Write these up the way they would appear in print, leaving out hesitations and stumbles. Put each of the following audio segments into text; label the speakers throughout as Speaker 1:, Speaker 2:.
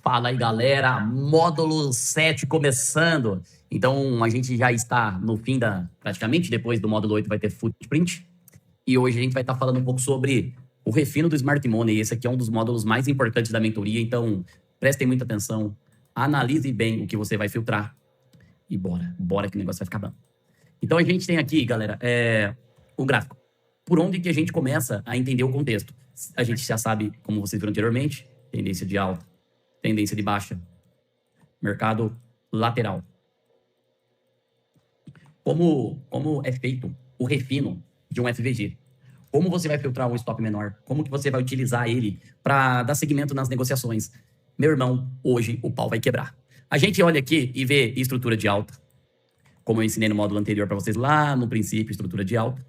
Speaker 1: Fala aí, galera. Módulo 7 começando. Então, a gente já está no fim praticamente, depois do módulo 8 vai ter Footprint. E hoje a gente vai estar falando um pouco sobre o refino do Smart Money. Esse aqui é um dos módulos mais importantes da mentoria, então prestem muita atenção, analise bem o que você vai filtrar e bora que o negócio vai ficar bom. Então, a gente tem aqui, galera, o gráfico. Por onde que a gente começa a entender o contexto? A gente já sabe, como vocês viram anteriormente, tendência de alta, tendência de baixa, mercado lateral. Como é feito o refino de um FVG? Como você vai filtrar um stop menor? Como que você vai utilizar ele para dar seguimento nas negociações? Meu irmão, hoje o pau vai quebrar. A gente olha aqui e vê estrutura de alta, como eu ensinei no módulo anterior para vocês lá no princípio, estrutura de alta,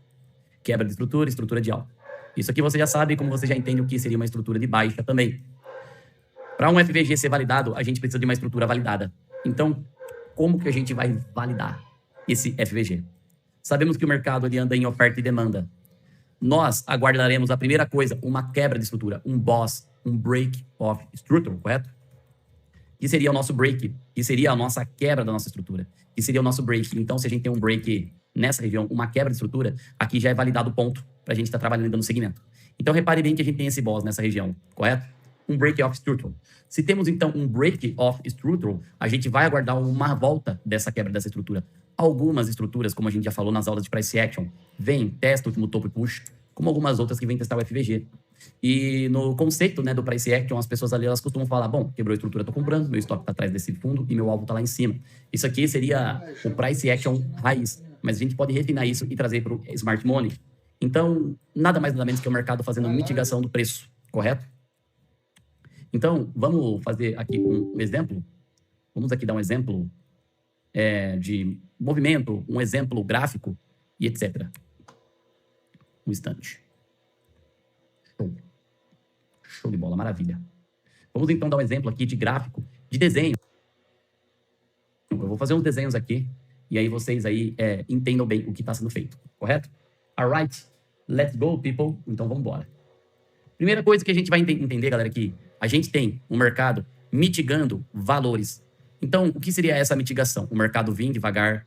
Speaker 1: quebra de estrutura de alta. Isso aqui você já sabe, como você já entende o que seria uma estrutura de baixa também. Para um FVG ser validado, a gente precisa de uma estrutura validada. Então, como que a gente vai validar esse FVG? Sabemos que o mercado ele anda em oferta e demanda. Nós aguardaremos a primeira coisa, uma quebra de estrutura, um BOS, um Break of Structure, correto? Que seria o nosso break, que seria a nossa quebra da nossa estrutura, que seria o nosso break. Então, se a gente tem um break nessa região, uma quebra de estrutura, aqui já é validado o ponto para a gente estar trabalhando e dando segmento. Então, repare bem que a gente tem esse BOS nessa região, correto? Um break of structure. Se temos, então, um break of structure, a gente vai aguardar uma volta dessa quebra dessa estrutura. Algumas estruturas, como a gente já falou nas aulas de price action, vem, testa o último topo e push, como algumas outras que vêm testar o FVG. E no conceito, né, do price action, as pessoas ali elas costumam falar, bom, quebrou a estrutura, estou comprando, meu stop está atrás desse fundo e meu alvo está lá em cima. Isso aqui seria o price action raiz, mas a gente pode refinar isso e trazer para o Smart Money. Então, nada mais nada menos que o mercado fazendo mitigação do preço, correto? Então, vamos fazer aqui um exemplo. Vamos aqui dar um exemplo de movimento, um exemplo gráfico e etc. Um instante. Show de bola, maravilha. Vamos então dar um exemplo aqui de gráfico, de desenho. Eu vou fazer uns desenhos aqui e aí vocês aí entendam bem o que está sendo feito, correto? Alright, let's go, people. Então, vamos embora. Primeira coisa que a gente vai entender, galera, aqui, a gente tem um mercado mitigando valores. Então, o que seria essa mitigação? O mercado vem devagar,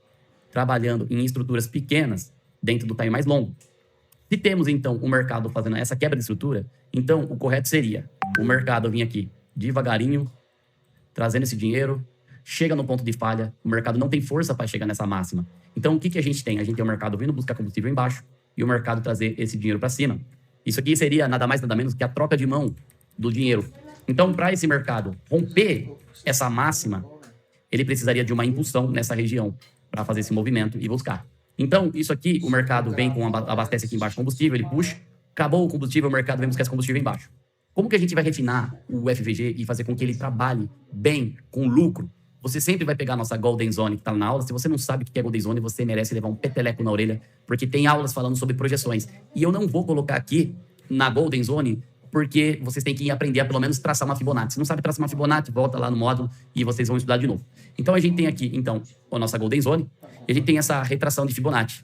Speaker 1: trabalhando em estruturas pequenas dentro do time mais longo. Se temos, então, o mercado fazendo essa quebra de estrutura, então o correto seria o mercado vir aqui devagarinho, trazendo esse dinheiro, chega no ponto de falha, o mercado não tem força para chegar nessa máxima. Então, o que a gente tem? A gente tem o mercado vindo buscar combustível embaixo e o mercado trazer esse dinheiro para cima. Isso aqui seria nada mais, nada menos que a troca de mão do dinheiro. Então, para esse mercado romper essa máxima, ele precisaria de uma impulsão nessa região para fazer esse movimento e buscar. Então, isso aqui, o mercado vem com abastece aqui embaixo combustível, ele puxa, acabou o combustível, o mercado vem buscar esse combustível embaixo. Como que a gente vai refinar o FVG e fazer com que ele trabalhe bem, com lucro? Você sempre vai pegar a nossa Golden Zone que está na aula. Se você não sabe o que é Golden Zone, você merece levar um peteleco na orelha, porque tem aulas falando sobre projeções. E eu não vou colocar aqui na Golden Zone, porque vocês têm que aprender a pelo menos traçar uma Fibonacci. Se não sabe traçar uma Fibonacci, volta lá no módulo e vocês vão estudar de novo. Então, a gente tem aqui, então, a nossa Golden Zone, e a gente tem essa retração de Fibonacci,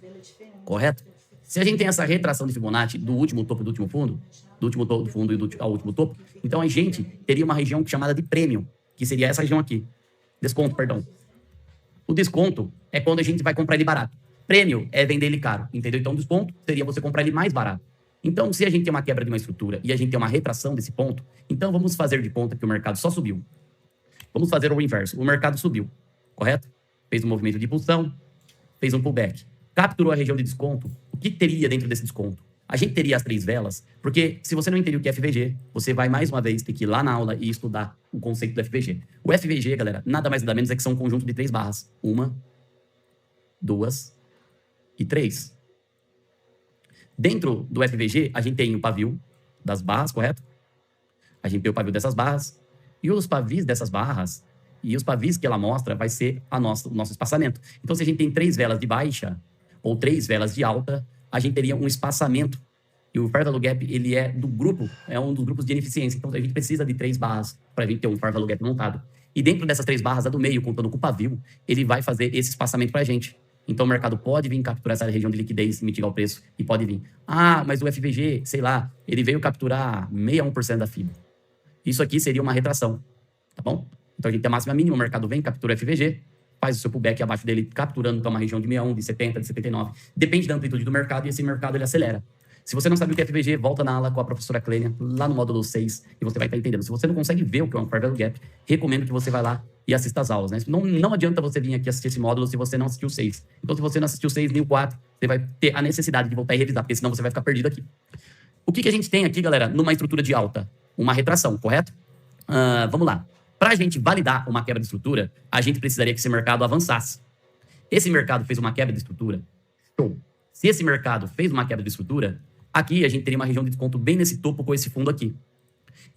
Speaker 1: correto? Se a gente tem essa retração de Fibonacci do último topo e do último fundo, do último topo do fundo e ao último topo, então a gente teria uma região chamada de prêmio, que seria essa região aqui. Desconto, perdão. O desconto é quando a gente vai comprar ele barato. Prêmio é vender ele caro, entendeu? Então, desconto seria você comprar ele mais barato. Então, se a gente tem uma quebra de uma estrutura e a gente tem uma retração desse ponto, então vamos fazer de conta que o mercado só subiu. Vamos fazer o inverso. O mercado subiu, correto? Fez um movimento de impulsão, fez um pullback. Capturou a região de desconto. O que teria dentro desse desconto? A gente teria as 3 velas, porque se você não entendeu o que é FVG, você vai mais uma vez ter que ir lá na aula e estudar o conceito do FVG. O FVG, galera, nada mais nada menos é que são um conjunto de 3 barras. 1, 2 e 3. Dentro do FVG, a gente tem o pavio das barras, correto? A gente tem o pavio dessas barras. E os pavis dessas barras, e os pavis que ela mostra, vai ser o nosso espaçamento. Então, se a gente tem 3 velas de baixa, ou 3 velas de alta, a gente teria um espaçamento. E o Fair Value Gap, ele é do grupo, é um dos grupos de ineficiência. Então, a gente precisa de 3 barras para a gente ter um Fair Value Gap montado. E dentro dessas 3 barras, a do meio, contando com o pavio, ele vai fazer esse espaçamento para a gente. Então, o mercado pode vir capturar essa região de liquidez e mitigar o preço. E pode vir. Ah, mas o FVG, sei lá, ele veio capturar 61% da FIBA. Isso aqui seria uma retração. tá bom? Então a gente tem a máxima mínima, o mercado vem, captura o FVG, faz o seu pullback abaixo dele, capturando então uma região de 61, de 70, de 79. Depende da amplitude do mercado e esse mercado ele acelera. Se você não sabe o que é FVG, volta na aula com a professora Clênia, lá no módulo 6, e você vai estar entendendo. Se você não consegue ver o que é um Fair Value Gap, recomendo que você vá lá e assista as aulas, né? Não adianta você vir aqui assistir esse módulo se você não assistiu o 6. Então, se você não assistiu o 6 nem o 4, você vai ter a necessidade de voltar e revisar, porque senão você vai ficar perdido aqui. O que a gente tem aqui, galera, numa estrutura de alta? Uma retração, correto? Vamos lá. Para a gente validar uma quebra de estrutura, a gente precisaria que esse mercado avançasse. Esse mercado fez uma quebra de estrutura? Show. Se esse mercado fez uma quebra de estrutura, aqui a gente teria uma região de desconto bem nesse topo com esse fundo aqui.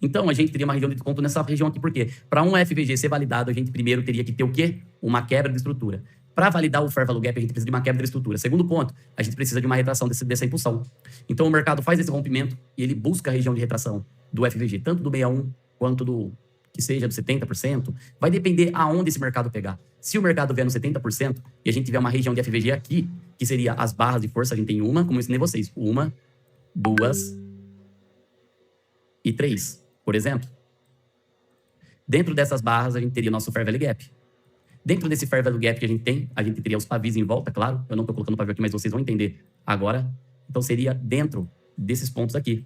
Speaker 1: Então, a gente teria uma região de desconto nessa região aqui. Por quê? Para um FVG ser validado, a gente primeiro teria que ter o quê? Uma quebra de estrutura. Para validar o Fair Value Gap, a gente precisa de uma quebra de estrutura. Segundo ponto, a gente precisa de uma retração dessa impulsão. Então, o mercado faz esse rompimento e ele busca a região de retração do FVG, tanto do 61 quanto do que seja do 70%. Vai depender aonde esse mercado pegar. Se o mercado vier no 70% e a gente tiver uma região de FVG aqui, que seria as barras de força, a gente tem uma, como eu ensinei vocês, 1, 2 e 3, por exemplo. Dentro dessas barras, a gente teria o nosso Fair Value Gap. Dentro desse Fair Value Gap que a gente tem, a gente teria os pavis em volta, claro. Eu não estou colocando o pavio aqui, mas vocês vão entender agora. Então, seria dentro desses pontos aqui.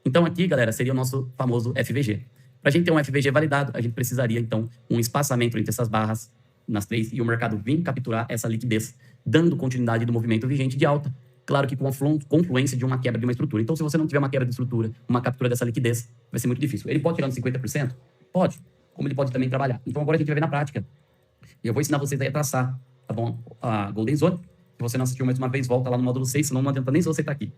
Speaker 1: Então, aqui, galera, seria o nosso famoso FVG. Para a gente ter um FVG validado, a gente precisaria, então, um espaçamento entre essas barras, nas 3, e o mercado vir capturar essa liquidez, dando continuidade do movimento vigente de alta. Claro que com a confluência de uma quebra de uma estrutura. Então, se você não tiver uma quebra de estrutura, uma captura dessa liquidez, vai ser muito difícil. Ele pode chegar nos 50%? Pode. Como ele pode também trabalhar. Então, agora a gente vai ver na prática. E eu vou ensinar vocês aí a traçar, tá bom? A Golden Zone. Se você não assistiu mais uma vez, volta lá no módulo 6, senão não adianta nem se você tá aqui.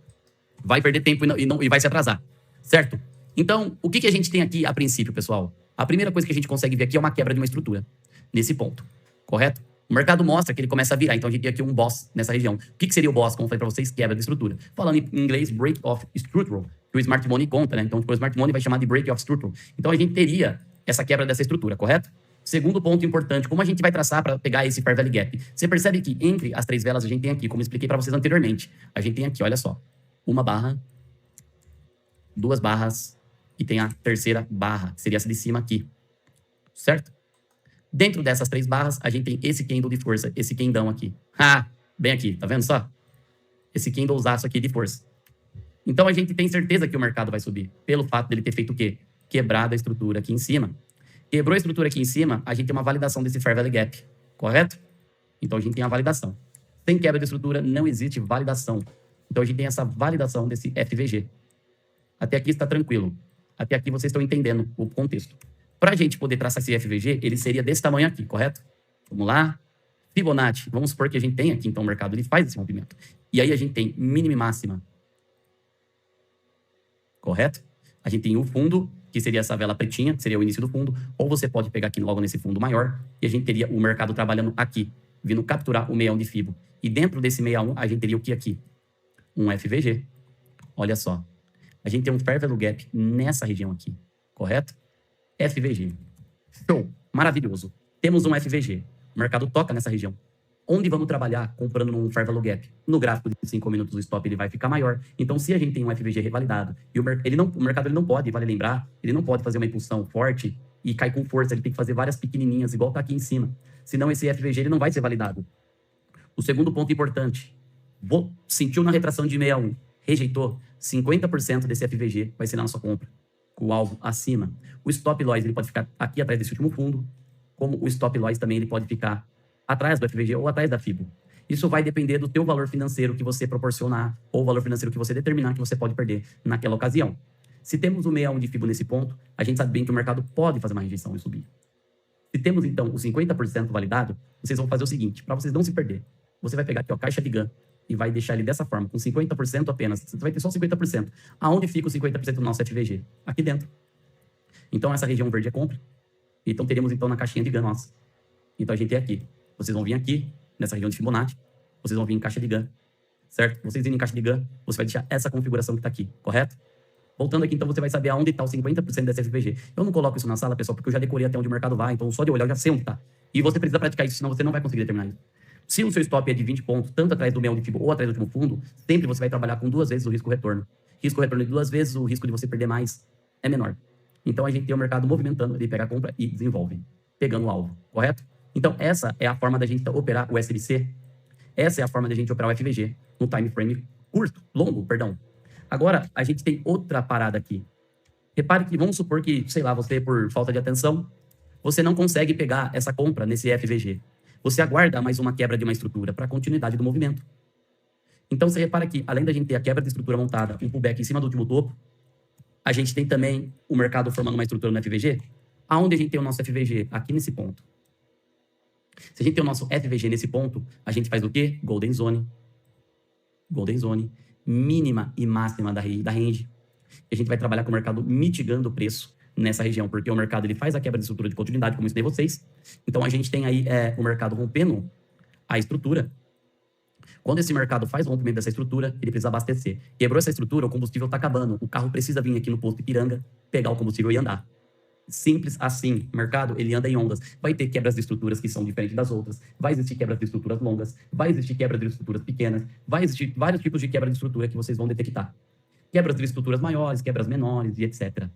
Speaker 1: Vai perder tempo e vai se atrasar, certo? Então, o que a gente tem aqui a princípio, pessoal? A primeira coisa que a gente consegue ver aqui é uma quebra de uma estrutura, nesse ponto, correto? O mercado mostra que ele começa a virar, então a gente tem aqui um boss nessa região. O que seria o boss? Como eu falei para vocês, quebra de estrutura. Falando em inglês, break of structural, que o Smart Money conta, né? Então, o Smart Money vai chamar de break of structural. Então, a gente teria essa quebra dessa estrutura, correto? Segundo ponto importante, como a gente vai traçar para pegar esse Fair Value Gap? Você percebe que entre as 3 velas a gente tem aqui, como eu expliquei para vocês anteriormente, a gente tem aqui, olha só, uma barra, 2 barras e tem a terceira barra, que seria essa de cima aqui, certo? Dentro dessas 3 barras, a gente tem esse candle de força, esse candão aqui. Bem aqui, tá vendo só? Esse candlezaço aqui de força. Então, a gente tem certeza que o mercado vai subir, pelo fato dele ter feito o quê? Quebrado a estrutura aqui em cima. Quebrou a estrutura aqui em cima, a gente tem uma validação desse Fair Value Gap, correto? Então, a gente tem a validação. Sem quebra de estrutura, não existe validação. Então, a gente tem essa validação desse FVG. Até aqui está tranquilo. Até aqui vocês estão entendendo o contexto. Para a gente poder traçar esse FVG, ele seria desse tamanho aqui, correto? Vamos lá. Fibonacci. Vamos supor que a gente tem aqui, então, o mercado ele faz esse rompimento. E aí, a gente tem mínima e máxima. Correto? A gente tem o fundo, que seria essa vela pretinha, que seria o início do fundo, ou você pode pegar aqui logo nesse fundo maior, e a gente teria o mercado trabalhando aqui, vindo capturar o 61 de Fibo. E dentro desse 61, a gente teria o que aqui? Um FVG. Olha só. A gente tem um Fair Value Gap nessa região aqui, correto? FVG. Show. Maravilhoso. Temos um FVG. O mercado toca nessa região. Onde vamos trabalhar comprando num Fair Value Gap? No gráfico de 5 minutos, o stop ele vai ficar maior. Então, se a gente tem um FVG revalidado e o mercado ele não pode, vale lembrar, ele não pode fazer uma impulsão forte e cair com força. Ele tem que fazer várias pequenininhas, igual tá aqui em cima. Senão, esse FVG ele não vai ser validado. O segundo ponto importante. Sentiu na retração de 61, rejeitou, 50% desse FVG vai ser na sua compra, com o alvo acima. O stop loss ele pode ficar aqui atrás desse último fundo, como o stop loss também ele pode ficar atrás do FVG ou atrás da Fibo. Isso vai depender do teu valor financeiro que você proporcionar ou o valor financeiro que você determinar que você pode perder naquela ocasião. Se temos o 61 de Fibo nesse ponto, a gente sabe bem que o mercado pode fazer uma rejeição e subir. Se temos, então, o 50% validado, vocês vão fazer o seguinte, para vocês não se perder. Você vai pegar aqui, ó, caixa de GAN e vai deixar ele dessa forma, com 50% apenas. Você vai ter só 50%. Aonde fica o 50% do nosso FVG? Aqui dentro. Então, essa região verde é compra. Então, teríamos, então, na caixinha de GAN nossa. Então, a gente tem aqui. Vocês vão vir aqui, nessa região de Fibonacci. Vocês vão vir em caixa de GAN, certo? Vocês vindo em caixa de GAN, você vai deixar essa configuração que está aqui, correto? Voltando aqui, então, você vai saber aonde está o 50% desse FVG. Eu não coloco isso na sala, pessoal, porque eu já decorei até onde o mercado vai. Então, só de olhar, eu já sei onde está. E você precisa praticar isso, senão você não vai conseguir determinar isso. Se o seu stop é de 20 pontos, tanto atrás do 61 de Fibo ou atrás do último fundo, sempre você vai trabalhar com 2 vezes o risco-retorno. Risco-retorno de 2 vezes, o risco de você perder mais é menor. Então, a gente tem o mercado movimentando, ele pega a compra e desenvolve, pegando o alvo, correto? Então, essa é a forma da gente operar o SLC, essa é a forma da gente operar o FVG, no time frame longo, perdão. Agora, a gente tem outra parada aqui. Repare que, vamos supor que, sei lá, você, por falta de atenção, você não consegue pegar essa compra nesse FVG. Você aguarda mais uma quebra de uma estrutura para a continuidade do movimento. Então, você repara que, além da gente ter a quebra de estrutura montada, um pullback em cima do último topo, a gente tem também o mercado formando uma estrutura no FVG. Aonde a gente tem o nosso FVG? Aqui nesse ponto. Se a gente tem o nosso FVG nesse ponto, a gente faz o quê? Golden Zone. Golden Zone. Mínima e máxima da range. E a gente vai trabalhar com o mercado mitigando o preço nessa região, porque o mercado ele faz a quebra de estrutura de continuidade, como eu ensinei vocês. Então, a gente tem aí o mercado rompendo a estrutura. Quando esse mercado faz o rompimento dessa estrutura, ele precisa abastecer. Quebrou essa estrutura, o combustível está acabando. O carro precisa vir aqui no posto Ipiranga, pegar o combustível e andar. Simples assim. O mercado, ele anda em ondas. Vai ter quebras de estruturas que são diferentes das outras. Vai existir quebras de estruturas longas. Vai existir quebras de estruturas pequenas. Vai existir vários tipos de quebra de estrutura que vocês vão detectar. Quebras de estruturas maiores, quebras menores e etc.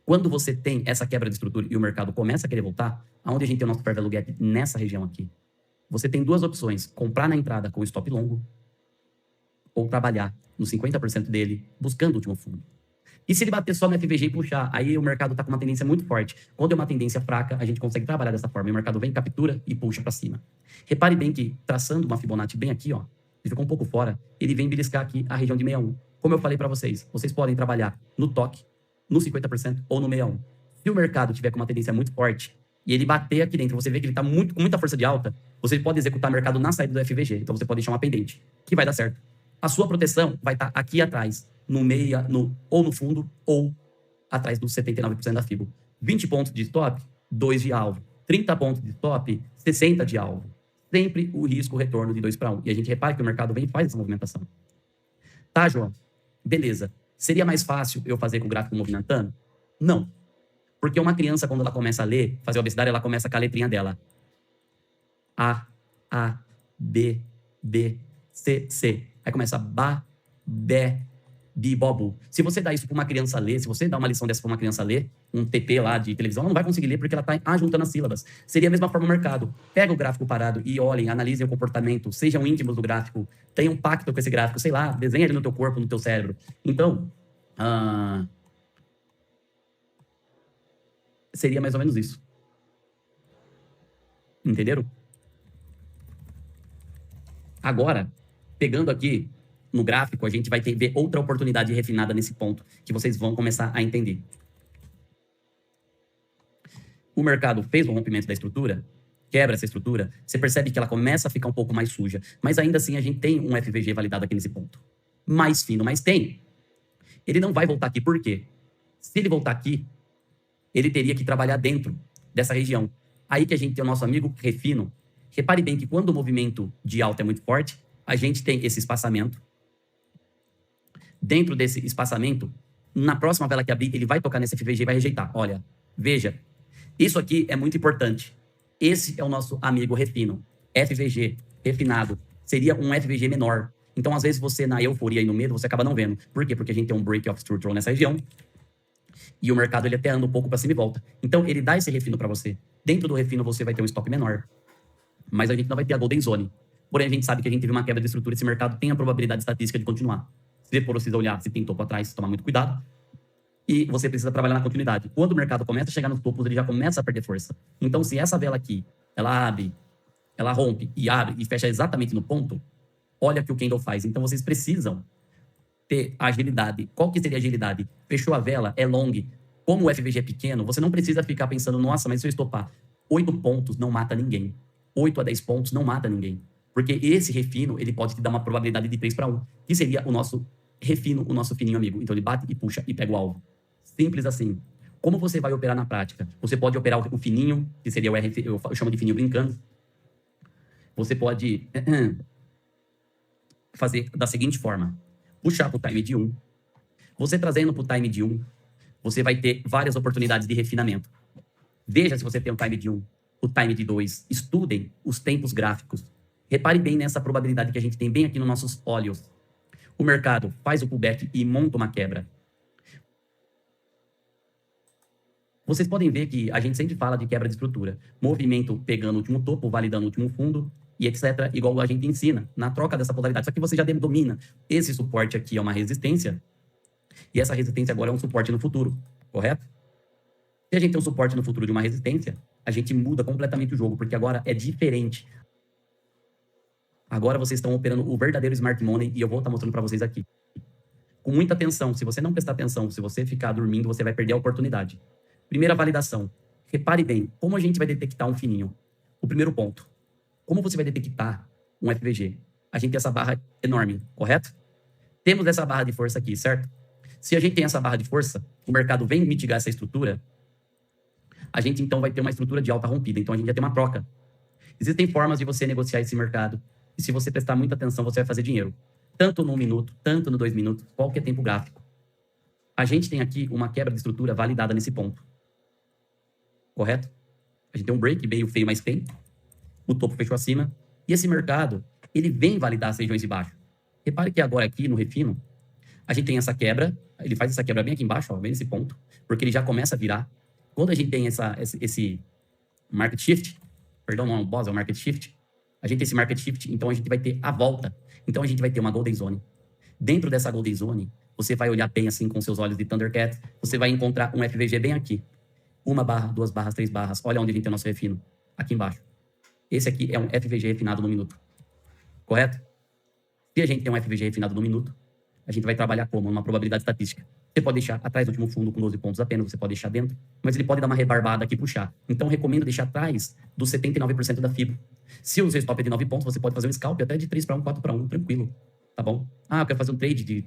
Speaker 1: Quando você tem essa quebra de estrutura e o mercado começa a querer voltar, aonde a gente tem o nosso fair value gap nessa região aqui, você tem duas opções: comprar na entrada com stop longo ou trabalhar no 50% dele, buscando o último fundo. E se ele bater só no FVG e puxar, aí o mercado está com uma tendência muito forte. Quando é uma tendência fraca, a gente consegue trabalhar dessa forma. E o mercado vem, captura e puxa para cima. Repare bem que, traçando uma Fibonacci bem aqui, ó, ele ficou um pouco fora, ele vem beliscar aqui a região de 61. Como eu falei para vocês, vocês podem trabalhar no toque, no 50% ou no 61. Se o mercado tiver com uma tendência muito forte e ele bater aqui dentro, você vê que ele está com muita força de alta, você pode executar o mercado na saída do FVG. Então você pode deixar uma pendente, que vai dar certo. A sua proteção vai estar aqui atrás, no meia, ou no fundo, ou atrás dos 79% da FIBO. 20 pontos de stop, 2 de alvo. 30 pontos de stop, 60 de alvo. Sempre o risco retorno de 2 para 1. E a gente repara que o mercado vem e faz essa movimentação. Tá, João? Beleza. Seria mais fácil eu fazer com o gráfico movimentando? Não. Porque uma criança, quando ela começa a ler, fazer obesidade, ela começa com a letrinha dela. A, B, C, C. Aí começa ba, be, bi, bobu. Se você dá isso para uma criança ler, se você dá uma lição dessa para uma criança ler, um TP lá de televisão, ela não vai conseguir ler porque ela está juntando as sílabas. Seria a mesma forma no mercado. Pega o gráfico parado e olhem, analisem o comportamento, sejam íntimos do gráfico, tenham um pacto com esse gráfico, sei lá, desenha ele no teu corpo, no teu cérebro. Então, seria mais ou menos isso. Entenderam? Agora, pegando aqui no gráfico, a gente vai ver outra oportunidade refinada nesse ponto, que vocês vão começar a entender. O mercado fez o rompimento da estrutura, quebra essa estrutura, você percebe que ela começa a ficar um pouco mais suja, mas ainda assim a gente tem um FVG validado aqui nesse ponto. Mais fino, mas tem. Ele não vai voltar aqui, por quê? Se ele voltar aqui, ele teria que trabalhar dentro dessa região. Aí que a gente tem o nosso amigo refino. Repare bem que quando o movimento de alta é muito forte, a gente tem esse espaçamento. Dentro desse espaçamento, na próxima vela que abrir, ele vai tocar nesse FVG e vai rejeitar. Olha, veja, isso aqui é muito importante. Esse é o nosso amigo refino. FVG, refinado, seria um FVG menor. Então, às vezes, você na euforia e no medo, você acaba não vendo. Por quê? Porque a gente tem um break of structural nessa região. E o mercado, ele até anda um pouco para cima e volta. Então, ele dá esse refino para você. Dentro do refino, você vai ter um stop menor. Mas a gente não vai ter a golden zone. Porém, a gente sabe que a gente teve uma quebra de estrutura. Esse mercado tem a probabilidade estatística de continuar. Se for precisa olhar se tem topo atrás, tomar muito cuidado. E você precisa trabalhar na continuidade. Quando o mercado começa a chegar nos topos, ele já começa a perder força. Então, se essa vela aqui, ela abre, ela rompe e abre e fecha exatamente no ponto, olha o que o candle faz. Então, vocês precisam ter agilidade. Qual que seria a agilidade? Fechou a vela, é long. Como o FVG é pequeno, você não precisa ficar pensando, nossa, mas se eu estopar 8 pontos, não mata ninguém. 8 a 10 pontos não mata ninguém. Porque esse refino, ele pode te dar uma probabilidade de 3 para 1, que seria o nosso refino, o nosso fininho amigo. Então, ele bate e puxa e pega o alvo. Simples assim. Como você vai operar na prática? Você pode operar o fininho, que seria o RF, eu chamo de fininho brincando. Você pode fazer da seguinte forma. Puxar para o time de 1. Você trazendo para o time de 1, você vai ter várias oportunidades de refinamento. Veja se você tem o time de 1, o time de 2. Estudem os tempos gráficos. Repare bem nessa probabilidade que a gente tem bem aqui nos nossos olhos. O mercado faz o pullback e monta uma quebra. Vocês podem ver que a gente sempre fala de quebra de estrutura. Movimento pegando o último topo, validando o último fundo e etc. Igual a gente ensina na troca dessa polaridade. Só que você já domina. Esse suporte aqui é uma resistência e essa resistência agora é um suporte no futuro, correto? Se a gente tem um suporte no futuro de uma resistência, a gente muda completamente o jogo, porque agora é diferente. Agora vocês estão operando o verdadeiro smart money e eu vou estar mostrando para vocês aqui. Com muita atenção. Se você não prestar atenção, se você ficar dormindo, você vai perder a oportunidade. Primeira validação. Repare bem, como a gente vai detectar um fininho? O primeiro ponto. Como você vai detectar um FVG? A gente tem essa barra enorme, correto? Temos essa barra de força aqui, certo? Se a gente tem essa barra de força, o mercado vem mitigar essa estrutura, a gente então vai ter uma estrutura de alta rompida. Então a gente já tem uma troca. Existem formas de você negociar esse mercado. E se você prestar muita atenção, você vai fazer dinheiro. Tanto no 1 minuto, tanto no 2 minutos, qualquer tempo gráfico. A gente tem aqui uma quebra de estrutura validada nesse ponto. Correto? A gente tem um break, veio feio, mas tem. O topo fechou acima. E esse mercado, ele vem validar as regiões de baixo. Repare que agora aqui no refino, a gente tem essa quebra. Ele faz essa quebra bem aqui embaixo, ó, bem nesse ponto. Porque ele já começa a virar. Quando a gente tem esse market shift, perdão, não é um boss, é um market shift. A gente tem esse market shift, então a gente vai ter a volta. Então a gente vai ter uma golden zone. Dentro dessa golden zone, você vai olhar bem assim com seus olhos de Thundercat, você vai encontrar um FVG bem aqui. 1 barra, 2 barras, 3 barras. Olha onde a gente tem o nosso refino. Aqui embaixo. Esse aqui é um FVG refinado no minuto. Correto? Se a gente tem um FVG refinado no minuto, a gente vai trabalhar como? Uma probabilidade estatística. Você pode deixar atrás do último fundo com 12 pontos apenas, você pode deixar dentro, mas ele pode dar uma rebarbada aqui e puxar. Então, eu recomendo deixar atrás dos 79% da FIBO. Se o seu stop é de 9 pontos, você pode fazer um scalp até de 3 para 1, 4 para 1, tranquilo. Tá bom? Ah, eu quero fazer um trade de...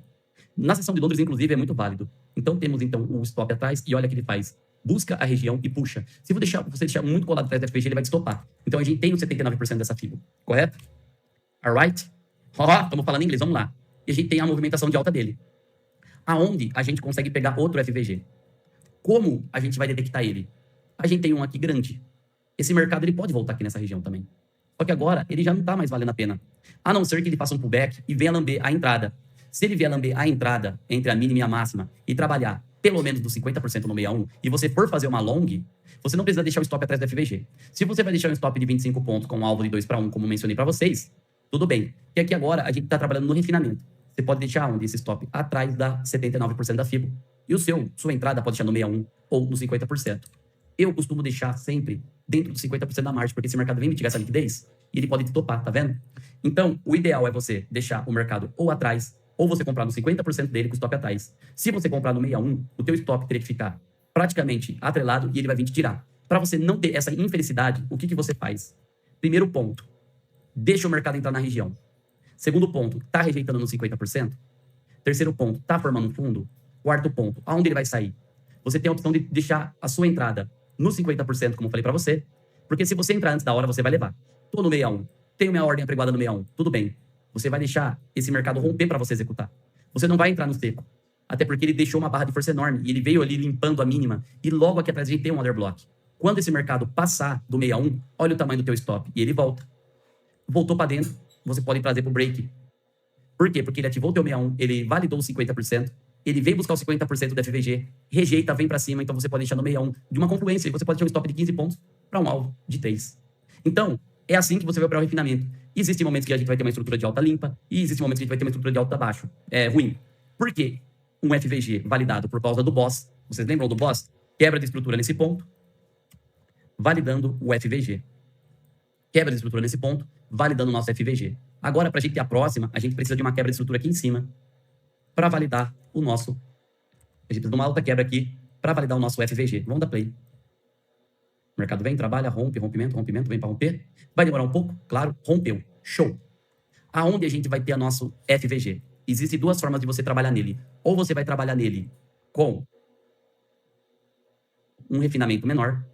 Speaker 1: Na sessão de Londres, inclusive, é muito válido. Então, temos então o stop atrás e olha o que ele faz. Busca a região e puxa. Se você deixar muito colado atrás do FVG, ele vai te estopar. Então, a gente tem os 79% dessa FIBO. Correto? Alright? Estamos falando em inglês, vamos lá. E a gente tem a movimentação de alta dele. Aonde a gente consegue pegar outro FVG? Como a gente vai detectar ele? A gente tem um aqui grande. Esse mercado ele pode voltar aqui nessa região também. Só que agora ele já não está mais valendo a pena. A não ser que ele faça um pullback e venha lamber a entrada. Se ele vier lamber a entrada entre a mínima e a máxima e trabalhar pelo menos dos 50% no 61 e você for fazer uma long, você não precisa deixar o stop atrás do FVG. Se você vai deixar um stop de 25 pontos com um alvo de 2 para 1, como mencionei para vocês, tudo bem. E aqui agora a gente está trabalhando no refinamento. Você pode deixar onde esse stop? Atrás da 79% da FIBO. E sua entrada pode deixar no 61 ou no 50%. Eu costumo deixar sempre dentro dos 50% da margem, porque esse mercado vem mitigar essa liquidez e ele pode te topar, tá vendo? Então, o ideal é você deixar o mercado ou atrás, ou você comprar no 50% dele com o stop atrás. Se você comprar no 61, o teu stop teria que ficar praticamente atrelado e ele vai vir te tirar. Para você não ter essa infelicidade, o que você faz? Primeiro ponto, deixa o mercado entrar na região. Segundo ponto, tá rejeitando no 50%. Terceiro ponto, tá formando um fundo. Quarto ponto, aonde ele vai sair? Você tem a opção de deixar a sua entrada no 50%, como eu falei para você, porque se você entrar antes da hora, você vai levar. Tô no 61, tenho minha ordem apregoada no 61, tudo bem. Você vai deixar esse mercado romper para você executar. Você não vai entrar no seco, até porque ele deixou uma barra de força enorme e ele veio ali limpando a mínima e logo aqui atrás a gente tem um order block. Quando esse mercado passar do 61, olha o tamanho do teu stop e ele volta. Voltou para dentro, você pode trazer para o break. Por quê? Porque ele ativou o teu 61, ele validou os 50%, ele veio buscar os 50% do FVG, rejeita, vem para cima, então você pode deixar no 61 de uma confluência, e você pode ter um stop de 15 pontos para um alvo de 3. Então, é assim que você vai operar o refinamento. Existem momentos que a gente vai ter uma estrutura de alta limpa, e existem momentos que a gente vai ter uma estrutura de alta baixo. É ruim. Por quê? Um FVG validado por causa do boss, vocês lembram do boss? Quebra de estrutura nesse ponto, validando o FVG. Quebra de estrutura nesse ponto, validando o nosso FVG. Agora, para a gente ter a próxima, a gente precisa de uma quebra de estrutura aqui em cima para validar o nosso... A gente precisa de uma alta quebra aqui para validar o nosso FVG. Vamos dar play. O mercado vem, trabalha, rompe, rompimento, rompimento, vem para romper. Vai demorar um pouco? Claro, rompeu. Show. Aonde a gente vai ter o nosso FVG? Existem duas formas de você trabalhar nele. Ou você vai trabalhar nele com um refinamento menor,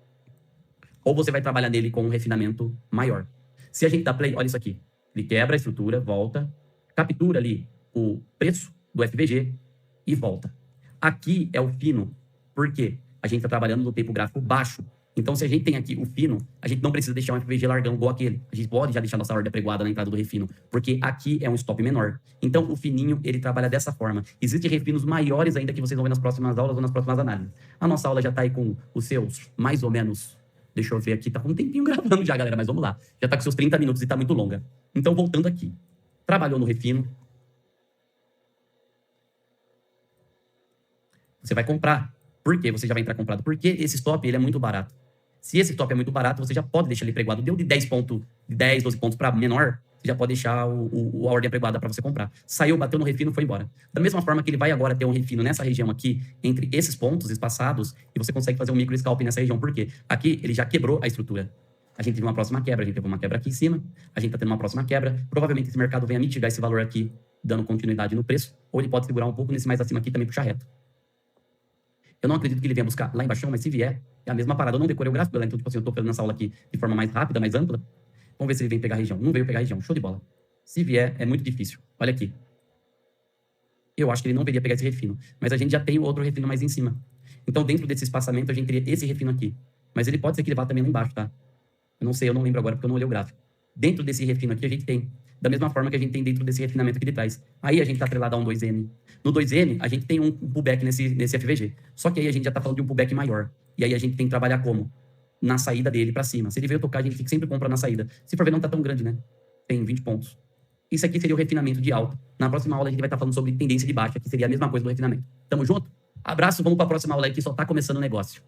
Speaker 1: ou você vai trabalhar nele com um refinamento maior. Se a gente dá play, olha isso aqui. Ele quebra a estrutura, volta, captura ali o preço do FVG e volta. Aqui é o fino, porque a gente está trabalhando no tempo gráfico baixo. Então, se a gente tem aqui o fino, a gente não precisa deixar um FVG largão igual aquele. A gente pode já deixar nossa ordem apregoada na entrada do refino, porque aqui é um stop menor. Então, o fininho, ele trabalha dessa forma. Existem refinos maiores ainda que vocês vão ver nas próximas aulas ou nas próximas análises. A nossa aula já tá aí com os seus, mais ou menos, deixa eu ver aqui, tá com um tempinho gravando já, galera, mas vamos lá. Já tá com seus 30 minutos e tá muito longa. Então, voltando aqui. Trabalhou no refino. Você vai comprar. Por quê? Você já vai entrar comprado. Porque esse stop, ele é muito barato. Se esse stop é muito barato, você já pode deixar ele pregoado. Deu de 10 pontos, de 10, 12 pontos para menor, você já pode deixar a ordem pregoada para você comprar. Saiu, bateu no refino, foi embora. Da mesma forma que ele vai agora ter um refino nessa região aqui, entre esses pontos espaçados, e você consegue fazer um micro scalping nessa região. Por quê? Aqui ele já quebrou a estrutura. A gente teve uma próxima quebra, a gente teve uma quebra aqui em cima, a gente tá tendo uma próxima quebra. Provavelmente esse mercado venha mitigar esse valor aqui, dando continuidade no preço, ou ele pode segurar um pouco nesse mais acima aqui e também puxar reto. Eu não acredito que ele venha buscar lá embaixo, mas se vier, é a mesma parada. Eu não decorei o gráfico, então, tipo assim, eu tô fazendo essa aula aqui de forma mais rápida, mais ampla. Vamos ver se ele vem pegar a região. Não veio pegar a região. Show de bola. Se vier, é muito difícil. Olha aqui. Eu acho que ele não viria pegar esse refino. Mas a gente já tem o outro refino mais em cima. Então, dentro desse espaçamento, a gente teria esse refino aqui. Mas ele pode ser que ele vá também lá embaixo, tá? Eu não sei, eu não lembro agora, porque eu não olhei o gráfico. Dentro desse refino aqui, a gente tem. Da mesma forma que a gente tem dentro desse refinamento aqui de trás. Aí a gente tá atrelado a um 2M. No 2M, a gente tem um pullback nesse FVG. Só que aí a gente já tá falando de um pullback maior. E aí a gente tem que trabalhar como? Na saída dele pra cima. Se ele veio tocar, a gente sempre compra na saída. Se for ver, não tá tão grande, né? Tem 20 pontos. Isso aqui seria o refinamento de alta. Na próxima aula, a gente vai estar falando sobre tendência de baixa, que seria a mesma coisa do refinamento. Tamo junto? Abraço, vamos pra próxima aula aí, que só tá começando o negócio.